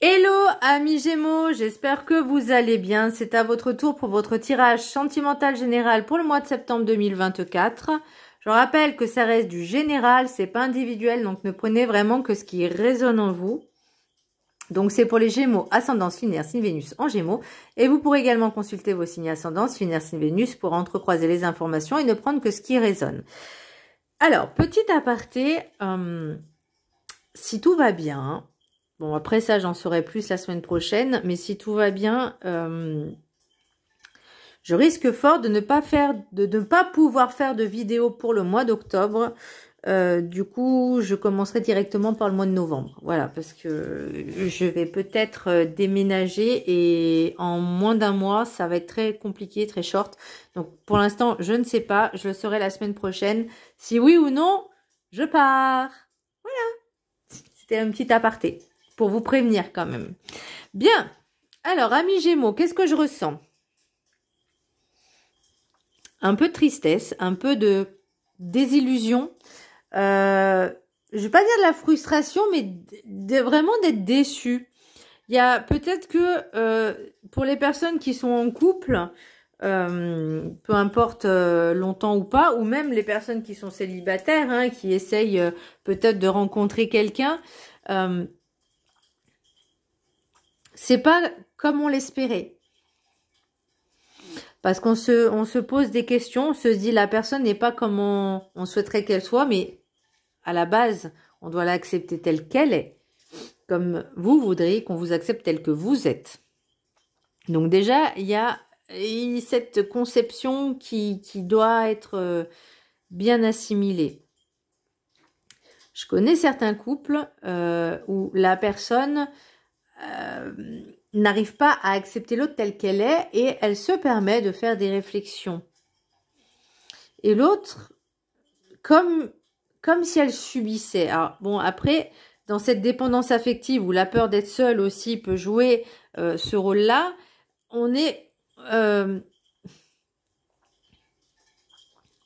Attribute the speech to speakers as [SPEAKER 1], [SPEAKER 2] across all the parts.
[SPEAKER 1] Hello amis Gémeaux, j'espère que vous allez bien. C'est à votre tour pour votre tirage sentimental général pour le mois de septembre 2024. Je rappelle que ça reste du général, c'est pas individuel, donc ne prenez vraiment que ce qui résonne en vous. Donc c'est pour les Gémeaux, ascendance, lunaire, signe Vénus en Gémeaux. Et vous pourrez également consulter vos signes ascendance, lunaire, signe Vénus pour entrecroiser les informations et ne prendre que ce qui résonne. Alors, petit aparté, si tout va bien... Bon, après ça, j'en saurai plus la semaine prochaine. Mais si tout va bien, je risque fort de ne pas pouvoir faire de vidéo pour le mois d'octobre. Du coup, je commencerai directement par le mois de novembre. Voilà, parce que je vais peut-être déménager et en moins d'un mois, ça va être très compliqué, très short. Donc, pour l'instant, je ne sais pas. Je le saurai la semaine prochaine. Si oui ou non, je pars. Voilà. C'était un petit aparté. Pour vous prévenir quand même. Bien. Alors, amis Gémeaux, qu'est-ce que je ressens? Un peu de tristesse, un peu de désillusion. Je ne vais pas dire de la frustration, mais vraiment d'être déçu. Il y a peut-être que pour les personnes qui sont en couple, peu importe longtemps ou pas, ou même les personnes qui sont célibataires, hein, qui essayent peut-être de rencontrer quelqu'un, c'est pas comme on l'espérait. Parce qu'on se pose des questions, on se dit la personne n'est pas comme on souhaiterait qu'elle soit, mais à la base, on doit l'accepter telle qu'elle est. Comme vous voudriez qu'on vous accepte tel que vous êtes. Donc déjà, il y a cette conception qui doit être bien assimilée. Je connais certains couples où la personne... n'arrive pas à accepter l'autre telle qu'elle est et elle se permet de faire des réflexions. Et l'autre, comme si elle subissait. Alors, bon, après, dans cette dépendance affective où la peur d'être seule aussi peut jouer ce rôle-là, on est...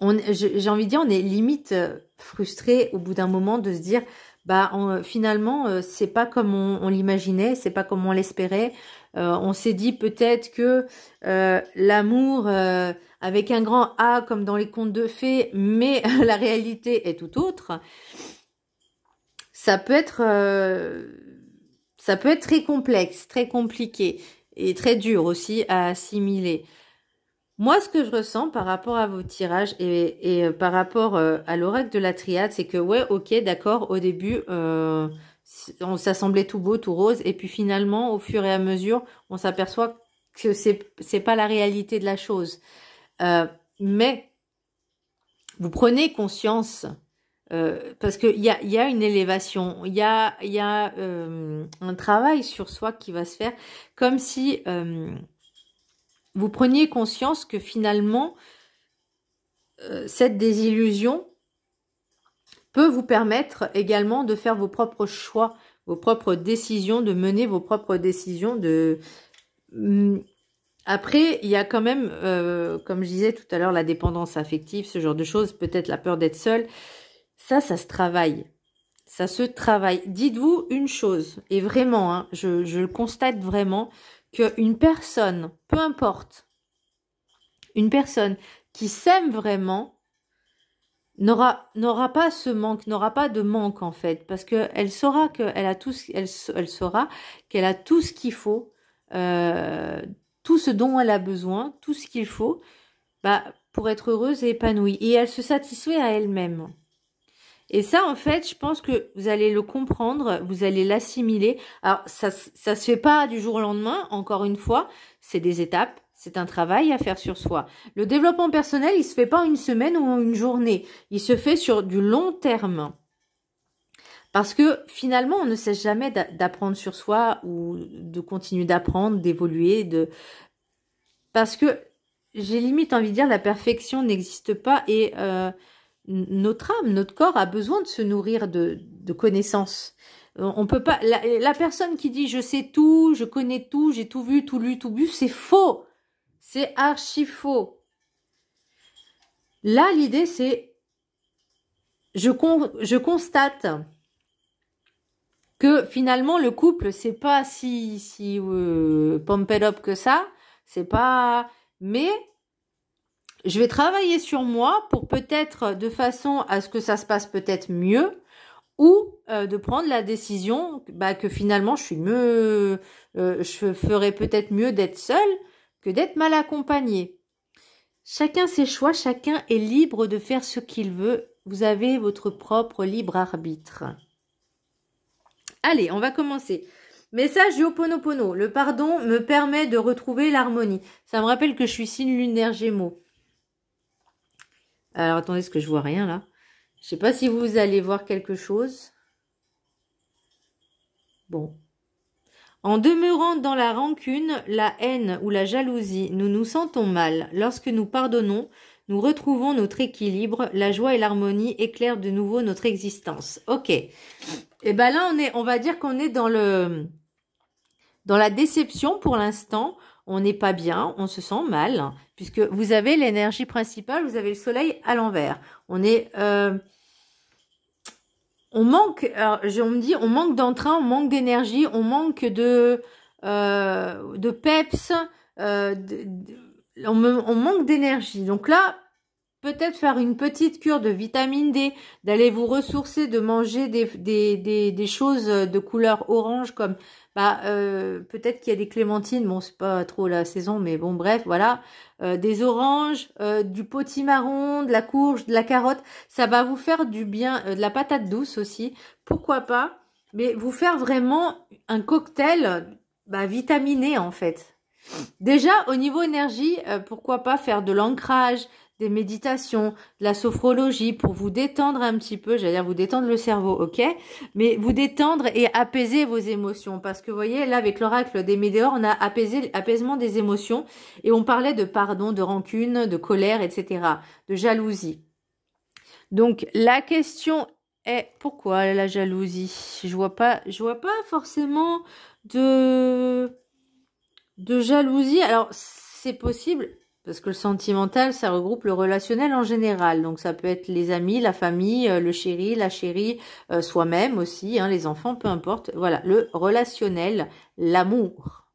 [SPEAKER 1] j'ai envie de dire, on est limite frustré au bout d'un moment de se dire... Bah, finalement, c'est pas comme on l'imaginait, c'est pas comme on l'espérait. On s'est dit peut-être que l'amour avec un grand A comme dans les contes de fées, mais la réalité est tout autre. Ça peut être très complexe, très compliqué et très dur aussi à assimiler. Moi, ce que je ressens par rapport à vos tirages et par rapport à l'oracle de la triade, c'est que, ouais, ok, d'accord, au début, ça semblait tout beau, tout rose, et puis finalement, au fur et à mesure, on s'aperçoit que c'est pas la réalité de la chose. Mais vous prenez conscience, parce qu'il y a une élévation, il y a un travail sur soi qui va se faire, comme si... vous preniez conscience que finalement, cette désillusion peut vous permettre également de faire vos propres choix, vos propres décisions, de mener vos propres décisions. Après, il y a quand même, comme je disais tout à l'heure, la dépendance affective, ce genre de choses, peut-être la peur d'être seule. Ça se travaille. Ça se travaille. Dites-vous une chose, et vraiment, hein, je le constate vraiment, qu'une personne, peu importe, une personne qui s'aime vraiment n'aura pas ce manque, n'aura pas de manque en fait, parce qu'elle saura qu'elle a tout, elle saura qu'elle a tout ce qu'il faut, tout ce dont elle a besoin, tout ce qu'il faut, bah, pour être heureuse et épanouie. Et elle se satisfait à elle-même. Et ça, en fait, je pense que vous allez le comprendre, vous allez l'assimiler. Alors, ça se fait pas du jour au lendemain, encore une fois, c'est des étapes. C'est un travail à faire sur soi. Le développement personnel, il se fait pas en une semaine ou en une journée. Il se fait sur du long terme. Parce que finalement, on ne cesse jamais d'apprendre sur soi ou de continuer d'apprendre, d'évoluer. Parce que j'ai limite envie de dire la perfection n'existe pas et notre âme, notre corps a besoin de se nourrir de connaissances. On peut pas. La personne qui dit je sais tout, je connais tout, j'ai tout vu, tout lu, tout bu, c'est faux. C'est archi faux. Là, l'idée, c'est... Je constate que finalement le couple c'est pas si pumped up que ça, c'est pas, mais je vais travailler sur moi pour peut-être de façon à ce que ça se passe peut-être mieux, ou de prendre la décision que finalement je ferais peut-être mieux d'être seule que d'être mal accompagnée. Chacun ses choix, chacun est libre de faire ce qu'il veut. Vous avez votre propre libre arbitre. Allez, on va commencer. Message du Ho'oponopono. Le pardon me permet de retrouver l'harmonie. Ça me rappelle que je suis signe lunaire Gémeaux. Alors, attendez, parce que je vois rien là. Je sais pas si vous allez voir quelque chose. Bon. En demeurant dans la rancune, la haine ou la jalousie, nous nous sentons mal. Lorsque nous pardonnons, nous retrouvons notre équilibre. La joie et l'harmonie éclairent de nouveau notre existence. Ok. Et ben là, on va dire qu'on est dans la déception pour l'instant. On n'est pas bien, on se sent mal, puisque vous avez l'énergie principale, vous avez le soleil à l'envers. On manque, alors, on me dit, on manque d'entrain, on manque d'énergie, on manque de peps, on manque d'énergie. Donc là, peut-être faire une petite cure de vitamine D, d'aller vous ressourcer, de manger des choses de couleur orange comme peut-être qu'il y a des clémentines, bon c'est pas trop la saison, mais bon bref voilà, des oranges, du potimarron, de la courge, de la carotte, ça va vous faire du bien, de la patate douce aussi, pourquoi pas, mais vous faire vraiment un cocktail vitaminé en fait. Déjà au niveau énergie, pourquoi pas faire de l'ancrage, des méditations, de la sophrologie pour vous détendre un petit peu, j'allais dire vous détendre le cerveau, ok, mais vous détendre et apaiser vos émotions, parce que vous voyez, là avec l'oracle des Météores, on a apaisement des émotions, et on parlait de pardon, de rancune, de colère, etc., de jalousie. Donc la question est, pourquoi la jalousie? Je vois pas forcément de jalousie, alors c'est possible, parce que le sentimental, ça regroupe le relationnel en général. Donc, ça peut être les amis, la famille, le chéri, la chérie, soi-même aussi, hein, les enfants, peu importe. Voilà, le relationnel, l'amour.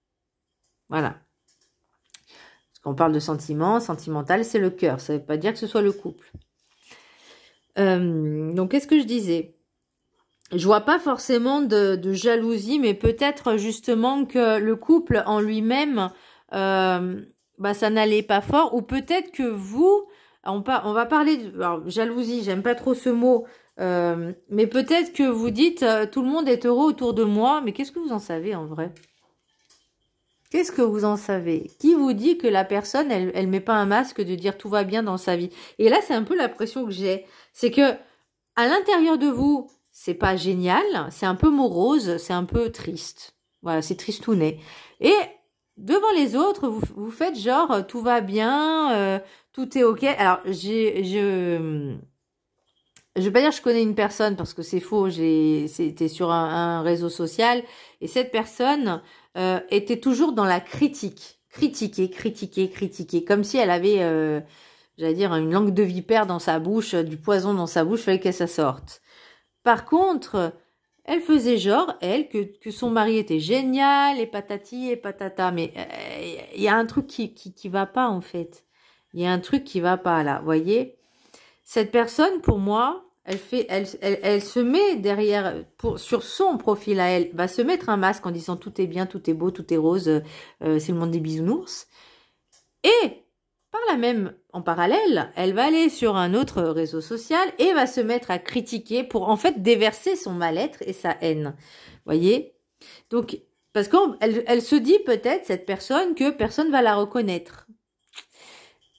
[SPEAKER 1] Voilà. Parce qu'on parle de sentiment, sentimental, c'est le cœur. Ça ne veut pas dire que ce soit le couple. Donc, qu'est-ce que je disais? Je vois pas forcément de jalousie, mais peut-être justement que le couple en lui-même... ça n'allait pas fort, ou peut-être que vous, on va parler de alors, jalousie, j'aime pas trop ce mot, mais peut-être que vous dites tout le monde est heureux autour de moi, mais qu'est-ce que vous en savez en vrai? Qu'est-ce que vous en savez? Qui vous dit que la personne, elle met pas un masque de dire tout va bien dans sa vie? Et là, c'est un peu l'impression que j'ai, c'est que à l'intérieur de vous, c'est pas génial, c'est un peu morose, c'est un peu triste. Voilà, c'est tristounet. Et devant les autres, vous faites genre tout va bien, tout est ok. Alors je vais pas dire que je connais une personne parce que c'est faux. C'était sur un réseau social et cette personne était toujours dans la critiquer, comme si elle avait, j'allais dire, une langue de vipère dans sa bouche, du poison dans sa bouche, fallait que ça sorte. Par contre, elle faisait genre, que son mari était génial, et patati et patata. Mais il y a un truc qui va pas, en fait. Il y a un truc qui va pas, là. Vous voyez? Cette personne, pour moi, elle se met derrière, sur son profil à elle, va se mettre un masque en disant tout est bien, tout est beau, tout est rose, c'est le monde des bisounours. Et par la même, en parallèle, elle va aller sur un autre réseau social et va se mettre à critiquer pour en fait déverser son mal-être et sa haine. Voyez? Donc, parce qu'elle se dit peut-être, cette personne, que personne va la reconnaître.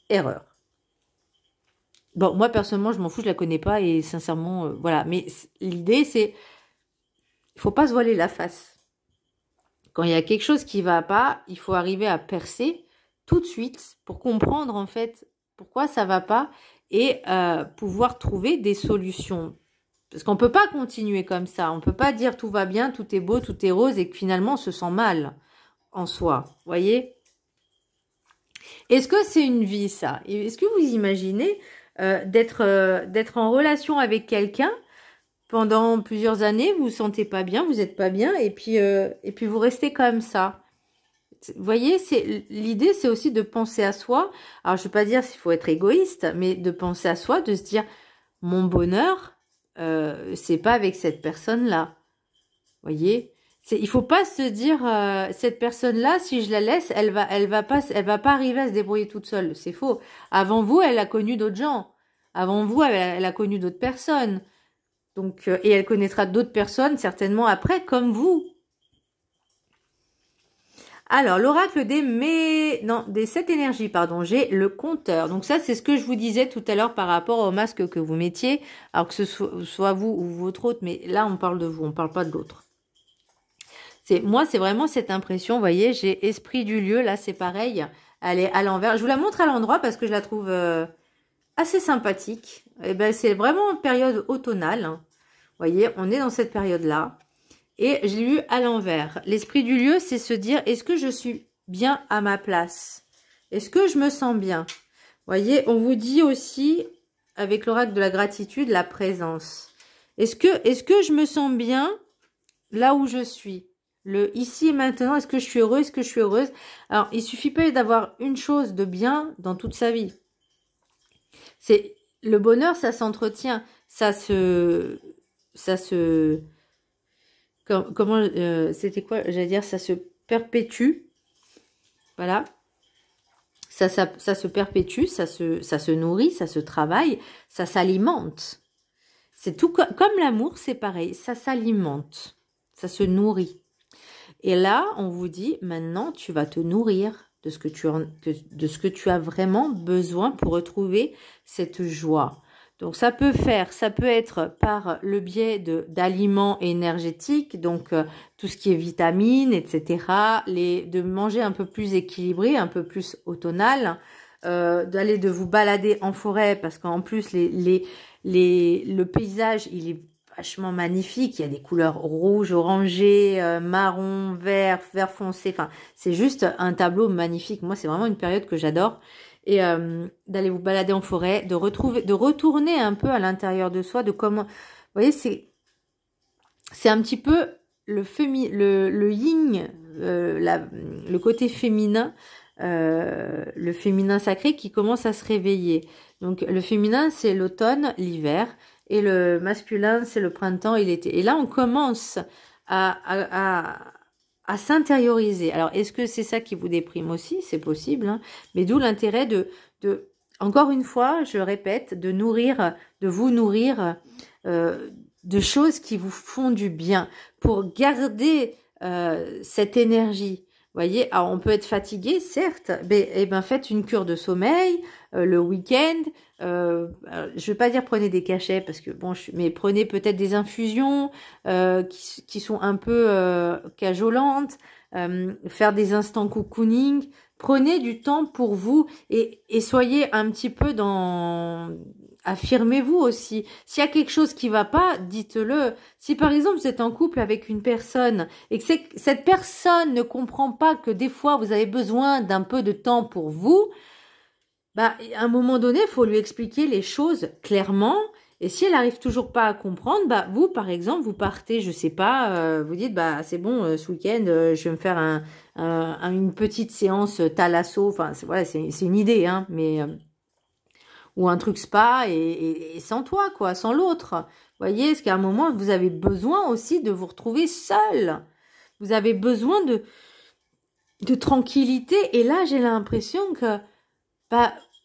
[SPEAKER 1] Erreur. Bon, moi personnellement, je m'en fous, je la connais pas et sincèrement, voilà. Mais l'idée, c'est, il faut pas se voiler la face. Quand il y a quelque chose qui va pas, il faut arriver à percer tout de suite pour comprendre en fait pourquoi ça va pas et pouvoir trouver des solutions. Parce qu'on peut pas continuer comme ça. On peut pas dire tout va bien, tout est beau, tout est rose et que finalement on se sent mal en soi. Voyez? Est-ce que c'est une vie ça? Est-ce que vous imaginez d'être en relation avec quelqu'un pendant plusieurs années, vous vous sentez pas bien, vous n'êtes pas bien, et puis vous restez comme ça. Vous voyez, l'idée, c'est aussi de penser à soi. Alors, je ne veux pas dire s'il faut être égoïste, mais de penser à soi, de se dire, mon bonheur, c'est pas avec cette personne-là. Vous voyez, il faut pas se dire, cette personne-là, si je la laisse, elle va pas arriver à se débrouiller toute seule. C'est faux. Avant vous, elle a connu d'autres gens. Avant vous, elle a connu d'autres personnes. Donc, et elle connaîtra d'autres personnes certainement après, comme vous. Alors, l'oracle des 7 énergies, pardon, j'ai le compteur. Donc ça, c'est ce que je vous disais tout à l'heure par rapport au masque que vous mettiez. Alors que ce soit vous ou votre autre, mais là, on parle de vous, on ne parle pas de l'autre. Moi, c'est vraiment cette impression, vous voyez, j'ai esprit du lieu, là, c'est pareil. Elle est à l'envers. Je vous la montre à l'endroit parce que je la trouve assez sympathique. Et ben, c'est vraiment une période automnale. Hein. Vous voyez, on est dans cette période-là. Et je l'ai lu à l'envers. L'esprit du lieu, c'est se dire, est-ce que je suis bien à ma place? Est-ce que je me sens bien? Vous voyez, on vous dit aussi, avec l'oracle de la gratitude, la présence. Est-ce que je me sens bien là où je suis? Le ici et maintenant, est-ce que je suis heureuse? Est-ce que je suis heureuse? Alors, il suffit pas d'avoir une chose de bien dans toute sa vie. C'est le bonheur, ça s'entretient, comment c'était quoi? J'allais dire, ça se perpétue. Voilà. Ça se perpétue, ça se nourrit, ça se travaille, ça s'alimente. C'est tout comme l'amour, c'est pareil. Ça s'alimente, ça se nourrit. Et là, on vous dit, maintenant, tu vas te nourrir de ce que tu as vraiment besoin pour retrouver cette joie. Donc, ça peut être par le biais d'aliments énergétiques, donc tout ce qui est vitamines, etc. De manger un peu plus équilibré, un peu plus automnal, de vous balader en forêt, parce qu'en plus, le paysage, il est vachement magnifique. Il y a des couleurs rouges, orangées, marron, vert, vert foncé. Enfin, c'est juste un tableau magnifique. Moi, c'est vraiment une période que j'adore. Et d'aller vous balader en forêt, de retourner un peu à l'intérieur de soi, de comment, vous voyez, c'est un petit peu le yin, le côté féminin, le féminin sacré qui commence à se réveiller. Donc le féminin, c'est l'automne, l'hiver, et le masculin, c'est le printemps et l'été. Et là, on commence à s'intérioriser. Alors, est-ce que c'est ça qui vous déprime aussi? C'est possible, hein, mais d'où l'intérêt encore une fois, je le répète, de vous nourrir de choses qui vous font du bien pour garder cette énergie. Vous voyez, alors on peut être fatigué, certes, mais faites une cure de sommeil le week-end. Je vais pas dire prenez des cachets parce que bon, mais prenez peut-être des infusions qui sont un peu cajolantes. Faire des instants cocooning. Prenez du temps pour vous et soyez un petit peu affirmez-vous aussi. S'il y a quelque chose qui va pas, dites-le. Si par exemple vous êtes en couple avec une personne et que cette personne ne comprend pas que des fois vous avez besoin d'un peu de temps pour vous, à un moment donné, il faut lui expliquer les choses clairement. Et si elle n'arrive toujours pas à comprendre, vous, par exemple, vous partez, je sais pas, vous dites, c'est bon, ce week-end, je vais me faire une petite séance thalasso. Enfin, voilà, c'est une idée, hein, mais ou un truc spa et sans toi, quoi, sans l'autre. Vous voyez, parce qu'à un moment, vous avez besoin aussi de vous retrouver seul. Vous avez besoin de tranquillité. Et là, j'ai l'impression que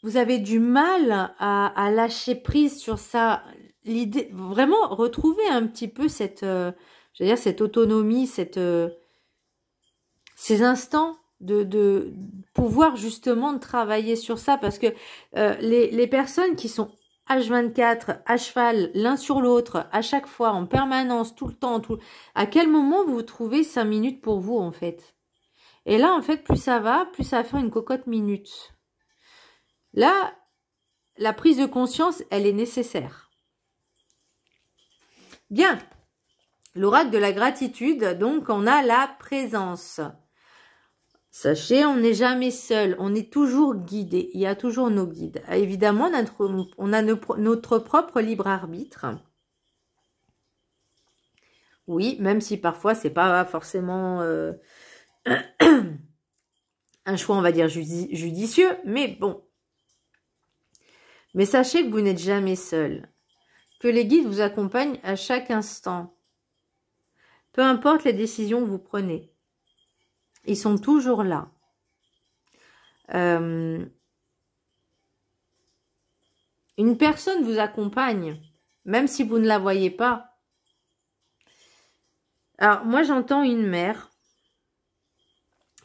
[SPEAKER 1] vous avez du mal à lâcher prise sur ça. L'idée, vraiment retrouver un petit peu cette autonomie, ces instants de pouvoir justement travailler sur ça, parce que les personnes qui sont H24, à cheval, l'un sur l'autre, à chaque fois, en permanence, tout le temps, à quel moment vous trouvez 5 minutes pour vous, en fait? Et là, en fait, plus ça va faire une cocotte minute. Là, la prise de conscience, elle est nécessaire. Bien. L'oracle de la gratitude, donc on a la présence. Sachez, on n'est jamais seul, on est toujours guidé. Il y a toujours nos guides. Évidemment, on a notre propre libre arbitre. Oui, même si parfois c'est pas forcément un choix, on va dire, judicieux, mais bon. Mais sachez que vous n'êtes jamais seul, que les guides vous accompagnent à chaque instant. Peu importe les décisions que vous prenez, ils sont toujours là. Une personne vous accompagne, même si vous ne la voyez pas. Alors, moi, j'entends une mère.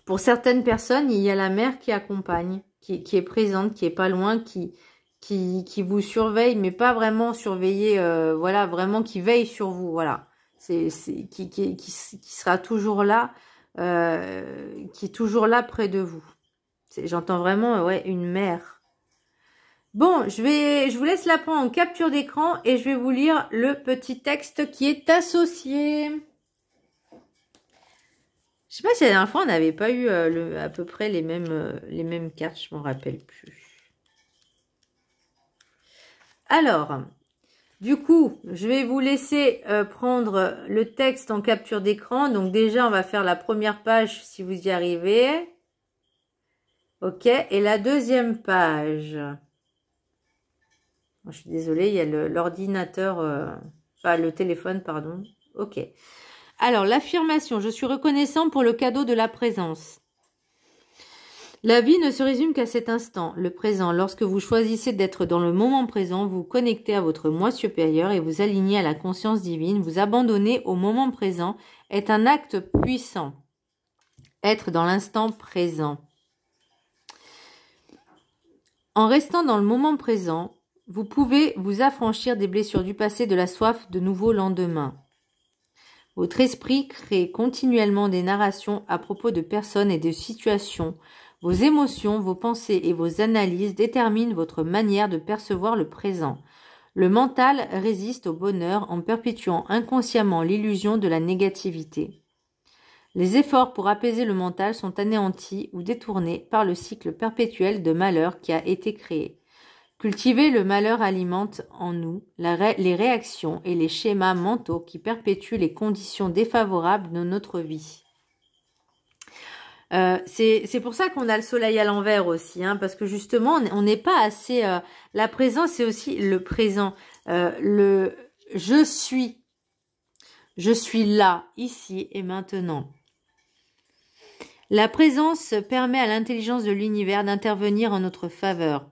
[SPEAKER 1] Pour certaines personnes, il y a la mère qui accompagne, qui est présente, qui est pas loin, qui vous surveille, mais pas vraiment surveiller, voilà, vraiment qui veille sur vous, voilà. Qui sera toujours là, qui est toujours là près de vous. J'entends vraiment, ouais, une mère. Bon, je vous laisse la prendre en capture d'écran et je vais vous lire le petit texte qui est associé. Je sais pas si la dernière fois on n'avait pas eu à peu près les mêmes cartes, je m'en rappelle plus. Alors, du coup, je vais vous laisser prendre le texte en capture d'écran. Donc déjà, on va faire la première page si vous y arrivez. Ok, et la deuxième page. Je suis désolée, il y a l'ordinateur, enfin le téléphone, pardon. Ok. Alors, l'affirmation, je suis reconnaissant pour le cadeau de la présence. La vie ne se résume qu'à cet instant, le présent. Lorsque vous choisissez d'être dans le moment présent, vous connectez à votre moi supérieur et vous alignez à la conscience divine. Vous abandonnez au moment présent est un acte puissant. Être dans l'instant présent. En restant dans le moment présent, vous pouvez vous affranchir des blessures du passé, de la soif de nouveaux lendemains. Votre esprit crée continuellement des narrations à propos de personnes et de situations. Vos émotions, vos pensées et vos analyses déterminent votre manière de percevoir le présent. Le mental résiste au bonheur en perpétuant inconsciemment l'illusion de la négativité. Les efforts pour apaiser le mental sont anéantis ou détournés par le cycle perpétuel de malheur qui a été créé. Cultiver le malheur alimente en nous les réactions et les schémas mentaux qui perpétuent les conditions défavorables de notre vie. C'est pour ça qu'on a le soleil à l'envers aussi, hein, parce que justement, on n'est pas assez... la présence, c'est aussi le présent. Le je suis là, ici et maintenant. La présence permet à l'intelligence de l'univers d'intervenir en notre faveur.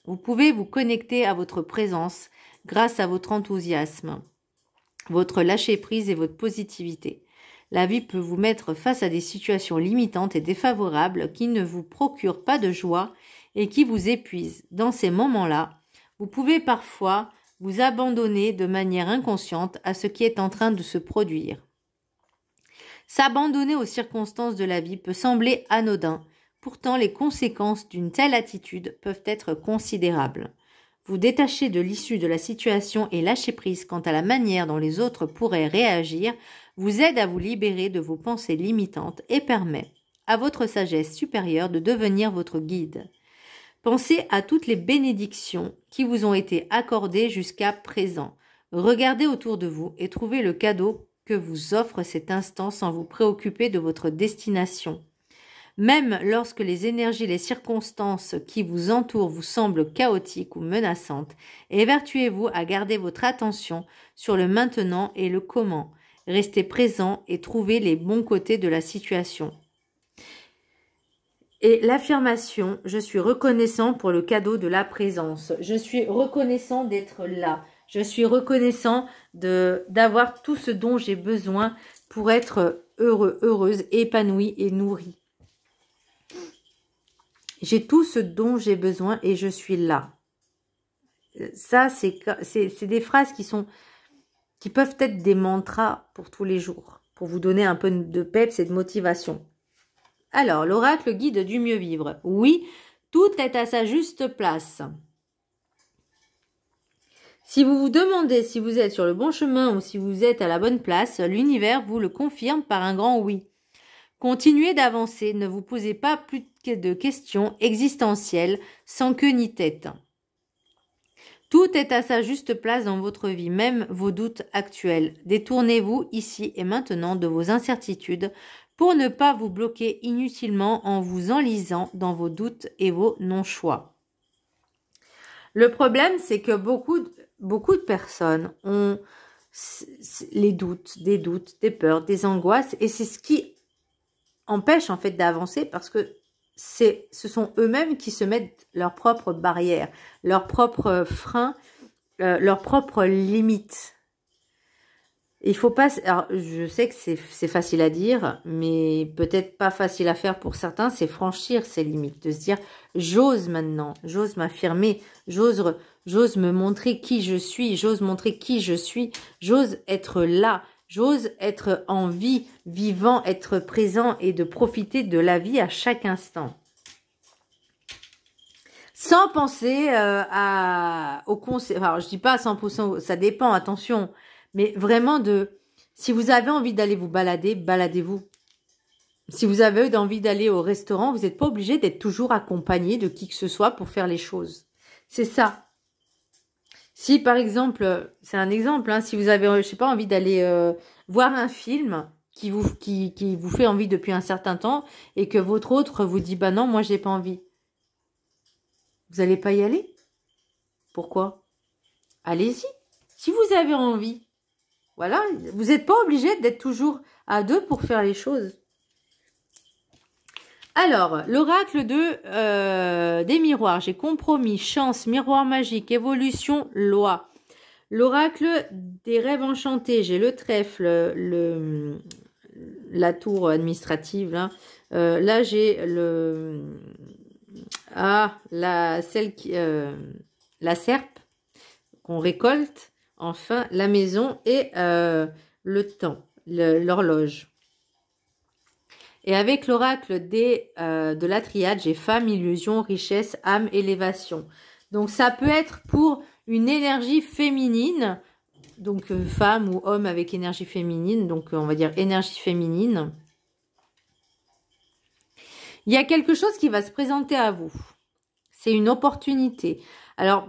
[SPEAKER 1] Vous pouvez vous connecter à votre présence grâce à votre enthousiasme, votre lâcher-prise et votre positivité. La vie peut vous mettre face à des situations limitantes et défavorables qui ne vous procurent pas de joie et qui vous épuisent. Dans ces moments-là, vous pouvez parfois vous abandonner de manière inconsciente à ce qui est en train de se produire. S'abandonner aux circonstances de la vie peut sembler anodin. Pourtant, les conséquences d'une telle attitude peuvent être considérables. Vous détacher de l'issue de la situation et lâcher prise quant à la manière dont les autres pourraient réagir vous aide à vous libérer de vos pensées limitantes et permet à votre sagesse supérieure de devenir votre guide. Pensez à toutes les bénédictions qui vous ont été accordées jusqu'à présent. Regardez autour de vous et trouvez le cadeau que vous offre cet instant sans vous préoccuper de votre destination. Même lorsque les énergies et les circonstances qui vous entourent vous semblent chaotiques ou menaçantes, évertuez-vous à garder votre attention sur le maintenant et le comment. Restez présent et trouvez les bons côtés de la situation. Et l'affirmation, je suis reconnaissant pour le cadeau de la présence. Je suis reconnaissant d'être là. Je suis reconnaissant d'avoir tout ce dont j'ai besoin pour être heureux, heureuse, épanouie et nourrie. J'ai tout ce dont j'ai besoin et je suis là. Ça, c'est des phrases qui peuvent être des mantras pour tous les jours, pour vous donner un peu de peps et de motivation. Alors, l'oracle guide du mieux vivre. Oui, tout est à sa juste place. Si vous vous demandez si vous êtes sur le bon chemin ou si vous êtes à la bonne place, l'univers vous le confirme par un grand oui. Continuez d'avancer, ne vous posez pas plus de questions existentielles sans queue ni tête. Tout est à sa juste place dans votre vie, même vos doutes actuels. Détournez-vous ici et maintenant de vos incertitudes pour ne pas vous bloquer inutilement en vous enlisant dans vos doutes et vos non-choix. Le problème, c'est que beaucoup de personnes ont des doutes, des peurs, des angoisses, et c'est ce qui empêche en fait d'avancer parce que ce sont eux-mêmes qui se mettent leurs propres barrières, leurs propres freins, leurs propres limites. Il faut pas. Alors, je sais que c'est facile à dire, mais peut-être pas facile à faire pour certains. C'est franchir ces limites, de se dire j'ose maintenant, j'ose m'affirmer, j'ose me montrer qui je suis, j'ose montrer qui je suis, j'ose être là, j'ose être en vie, vivant, être présent et de profiter de la vie à chaque instant. Sans penser au conseil. Alors, je dis pas à 100%, ça dépend, attention. Mais vraiment si vous avez envie d'aller vous balader, baladez-vous. Si vous avez envie d'aller au restaurant, vous n'êtes pas obligé d'être toujours accompagné de qui que ce soit pour faire les choses. C'est ça. Si par exemple, c'est un exemple, hein, si vous avez, je sais pas, envie d'aller voir un film qui vous fait envie depuis un certain temps et que votre autre vous dit bah non, moi j'ai pas envie. Vous n'allez pas y aller? Pourquoi? Allez-y. Si vous avez envie. Voilà, vous n'êtes pas obligé d'être toujours à deux pour faire les choses. Alors, l'oracle des miroirs. J'ai compromis, chance, miroir magique, évolution, loi. L'oracle des rêves enchantés. J'ai le trèfle, la tour administrative. Là j'ai la serpe qu'on récolte. Enfin, la maison et le temps, l'horloge. Et avec l'oracle de la triade, j'ai femme, illusion, richesse, âme, élévation. Donc, ça peut être pour une énergie féminine, donc femme ou homme avec énergie féminine, donc on va dire énergie féminine. Il y a quelque chose qui va se présenter à vous. C'est une opportunité. Alors,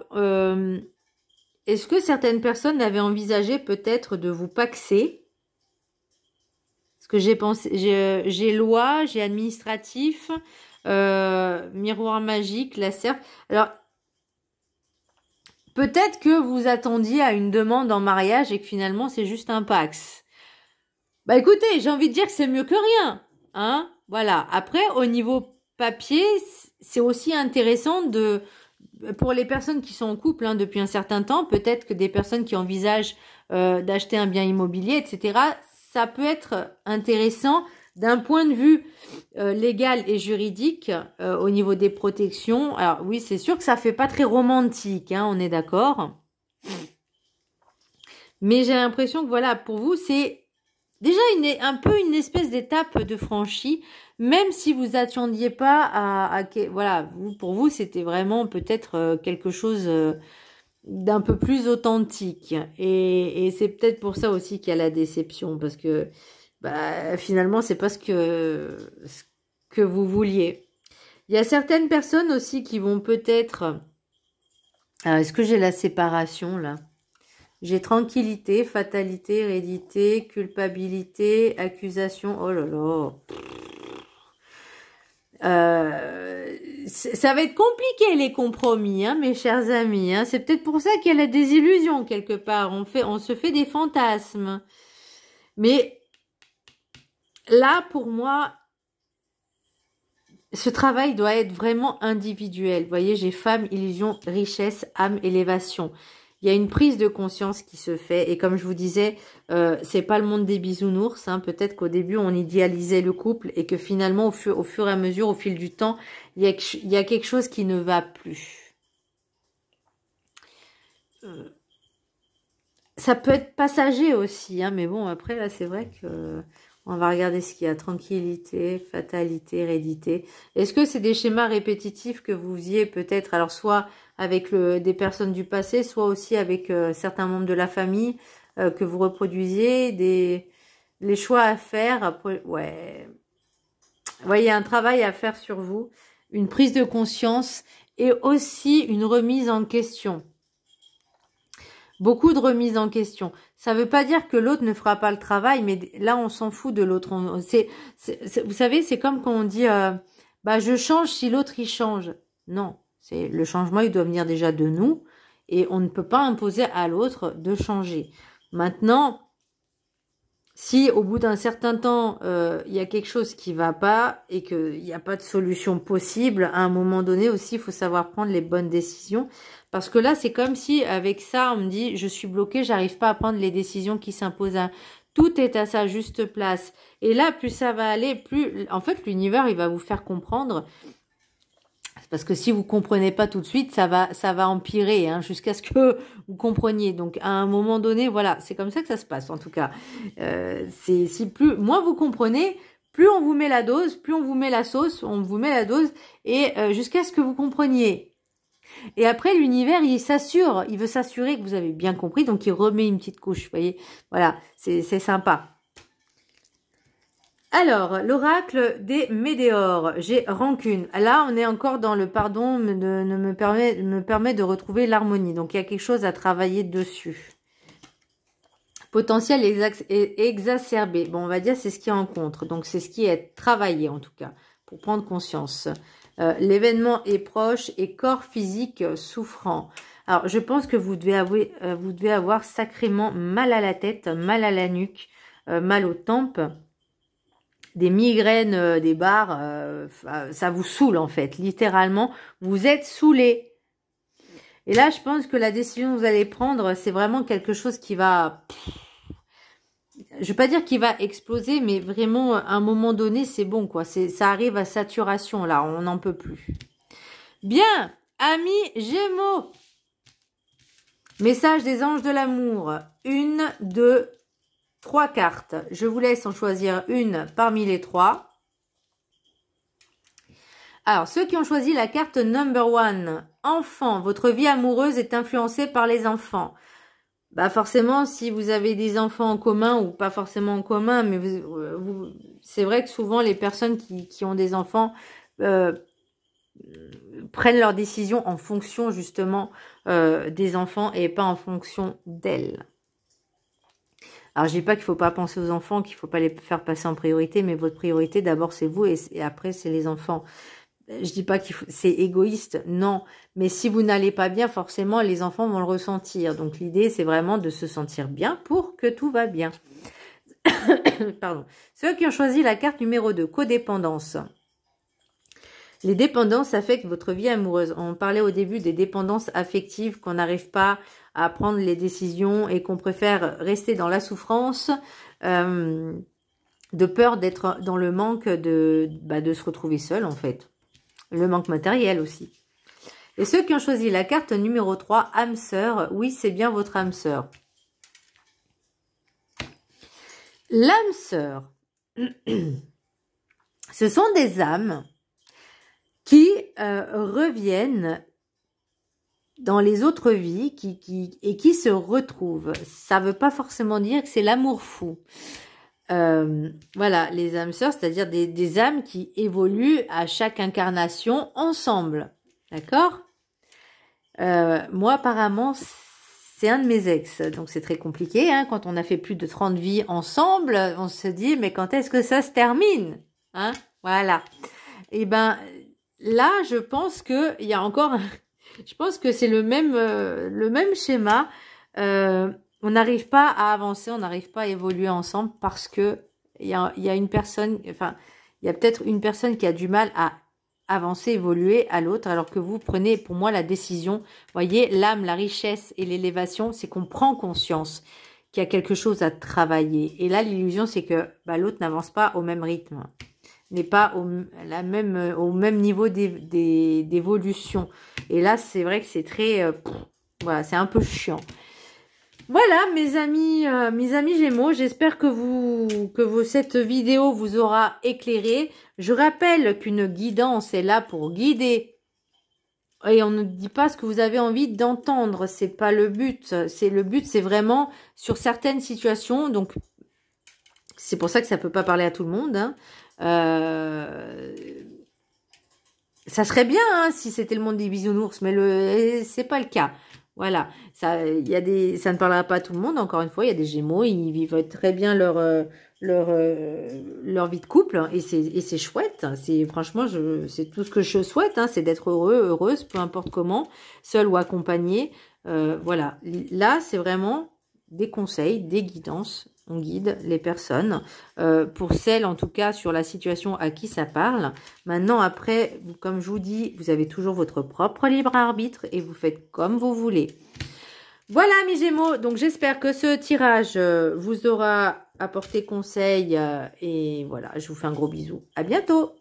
[SPEAKER 1] est-ce que certaines personnes avaient envisagé peut-être de vous paxer? Parce que j'ai loi, j'ai administratif, miroir magique, la serpe. Alors, peut-être que vous attendiez à une demande en mariage et que finalement c'est juste un pax. Bah écoutez, j'ai envie de dire que c'est mieux que rien, hein? Voilà. Après, au niveau papier, c'est aussi intéressant pour les personnes qui sont en couple depuis un certain temps, peut-être que des personnes qui envisagent d'acheter un bien immobilier, etc., ça peut être intéressant d'un point de vue légal et juridique au niveau des protections. Alors oui, c'est sûr que ça fait pas très romantique, hein, on est d'accord. Mais j'ai l'impression que voilà, pour vous, c'est déjà un peu une espèce d'étape de franchie, même si vous attendiez pas voilà, pour vous, c'était vraiment peut-être quelque chose d'un peu plus authentique. Et c'est peut-être pour ça aussi qu'il y a la déception, parce que finalement, c'est pas ce que vous vouliez. Il y a certaines personnes aussi qui vont peut-être... Est-ce que j'ai la séparation, là? J'ai tranquillité, fatalité, hérédité, culpabilité, accusation. Oh là là. Ça va être compliqué les compromis, hein, mes chers amis. Hein. C'est peut-être pour ça qu'il y a des illusions quelque part. On se fait des fantasmes. Mais là, pour moi, ce travail doit être vraiment individuel. Vous voyez, j'ai femme, illusion, richesse, âme, élévation. Il y a une prise de conscience qui se fait. Et comme je vous disais, c'est pas le monde des bisounours. Hein. Peut-être qu'au début, on idéalisait le couple et que finalement, au fur et à mesure, au fil du temps, il y a quelque chose qui ne va plus. Ça peut être passager aussi. Hein, mais bon, après, là, c'est vrai que... On va regarder ce qu'il y a. Tranquillité, fatalité, hérédité. Est-ce que c'est des schémas répétitifs que vous faisiez peut-être, alors soit avec des personnes du passé, soit aussi avec certains membres de la famille que vous reproduisiez, les choix à faire. Après, ouais. Vous voyez, il y a un travail à faire sur vous, une prise de conscience et aussi une remise en question. Beaucoup de remises en question. Ça veut pas dire que l'autre ne fera pas le travail, mais là, on s'en fout de l'autre. Vous savez, c'est comme quand on dit bah, je change si l'autre, il change. Non, le changement, il doit venir déjà de nous et on ne peut pas imposer à l'autre de changer. Maintenant, si au bout d'un certain temps, il y a quelque chose qui va pas et qu'il n'y a pas de solution possible, à un moment donné aussi, il faut savoir prendre les bonnes décisions. Parce que là, c'est comme si avec ça, on me dit, je suis bloquée, j'arrive pas à prendre les décisions qui s'imposent à... Tout est à sa juste place. Et là, plus ça va aller, plus... En fait, l'univers, il va vous faire comprendre. Parce que si vous comprenez pas tout de suite, ça va empirer, hein, jusqu'à ce que vous compreniez. Donc, à un moment donné, voilà, c'est comme ça que ça se passe, en tout cas. Moins vous comprenez, plus on vous met la dose, plus on vous met la sauce, on vous met la dose, et jusqu'à ce que vous compreniez. Et après, l'univers, il s'assure, il veut s'assurer que vous avez bien compris, donc il remet une petite couche, vous voyez. Voilà, c'est sympa. Alors, l'oracle des météores, j'ai rancune. Là, on est encore dans le pardon, me permet de retrouver l'harmonie. Donc, il y a quelque chose à travailler dessus. Potentiel exacerbé. Bon, on va dire c'est ce qui rencontre. Donc, c'est ce qui est travaillé, en tout cas, pour prendre conscience. L'événement est proche et corps physique souffrant. Alors, je pense que vous devez avoir sacrément mal à la tête, mal à la nuque, mal aux tempes. Des migraines, des barres, ça vous saoule en fait. Littéralement, vous êtes saoulé. Et là, je pense que la décision que vous allez prendre, c'est vraiment quelque chose qui va... Je ne vais pas dire qu'il va exploser, mais vraiment, à un moment donné, c'est bon, quoi. Ça arrive à saturation, là. On n'en peut plus. Bien, amis Gémeaux. Message des anges de l'amour. 1, 2, 3 cartes. Je vous laisse en choisir une parmi les 3. Alors, ceux qui ont choisi la carte number 1, enfant, votre vie amoureuse est influencée par les enfants. Bah forcément, si vous avez des enfants en commun, ou pas forcément en commun, mais c'est vrai que souvent les personnes qui ont des enfants prennent leurs décisions en fonction justement des enfants et pas en fonction d'elles. Alors, je dis pas qu'il faut pas penser aux enfants, qu'il faut pas les faire passer en priorité, mais votre priorité, d'abord, c'est vous et après, c'est les enfants. Je dis pas que c'est égoïste, non. Mais si vous n'allez pas bien, forcément, les enfants vont le ressentir. Donc, l'idée, c'est vraiment de se sentir bien pour que tout va bien. Pardon. Ceux qui ont choisi la carte numéro 2, codépendance. Les dépendances affectent votre vie amoureuse. On parlait au début des dépendances affectives, qu'on n'arrive pas à prendre les décisions et qu'on préfère rester dans la souffrance, de peur d'être dans le manque de se retrouver seul en fait. Le manque matériel aussi. Et ceux qui ont choisi la carte numéro 3, âme sœur, oui, c'est bien votre âme sœur. L'âme sœur, ce sont des âmes qui reviennent dans les autres vies et qui se retrouvent. Ça ne veut pas forcément dire que c'est l'amour fou. Voilà, les âmes sœurs, c'est-à-dire des âmes qui évoluent à chaque incarnation ensemble. D'accord? Moi, apparemment, c'est un de mes ex. Donc, c'est très compliqué. Hein, quand on a fait plus de 30 vies ensemble, on se dit, mais quand est-ce que ça se termine? Hein? Voilà. Et ben, là, je pense qu'il y a encore... Je pense que c'est le même schéma. On n'arrive pas à avancer, on n'arrive pas à évoluer ensemble parce que il y a une personne, enfin, il y a peut-être une personne qui a du mal à avancer, évoluer à l'autre, alors que vous prenez, pour moi, la décision. Vous voyez, l'âme, la richesse et l'élévation, c'est qu'on prend conscience qu'il y a quelque chose à travailler. Et là, l'illusion, c'est que l'autre n'avance pas au même rythme, n'est pas au même niveau d'évolution. Et là, c'est vrai que c'est très... voilà, c'est un peu chiant. Voilà, mes amis Gémeaux, j'espère que cette vidéo vous aura éclairé. Je rappelle qu'une guidance est là pour guider. Et on ne dit pas ce que vous avez envie d'entendre, c'est pas le but. Le but, c'est vraiment sur certaines situations. Donc, c'est pour ça que ça peut pas parler à tout le monde. Hein. Ça serait bien hein, si c'était le monde des bisounours, mais c'est pas le cas. Voilà, ça, ça ne parlera pas à tout le monde. Encore une fois, il y a des Gémeaux, ils vivent très bien leur vie de couple hein, et c'est chouette. C'est franchement, c'est tout ce que je souhaite, hein, c'est d'être heureux, heureuse, peu importe comment, seul ou accompagné. Voilà, là, c'est vraiment des conseils, des guidances. On guide les personnes, pour celles en tout cas sur la situation à qui ça parle. Maintenant après, comme je vous dis, vous avez toujours votre propre libre arbitre et vous faites comme vous voulez. Voilà mes Gémeaux, donc j'espère que ce tirage vous aura apporté conseil et voilà, je vous fais un gros bisou. À bientôt.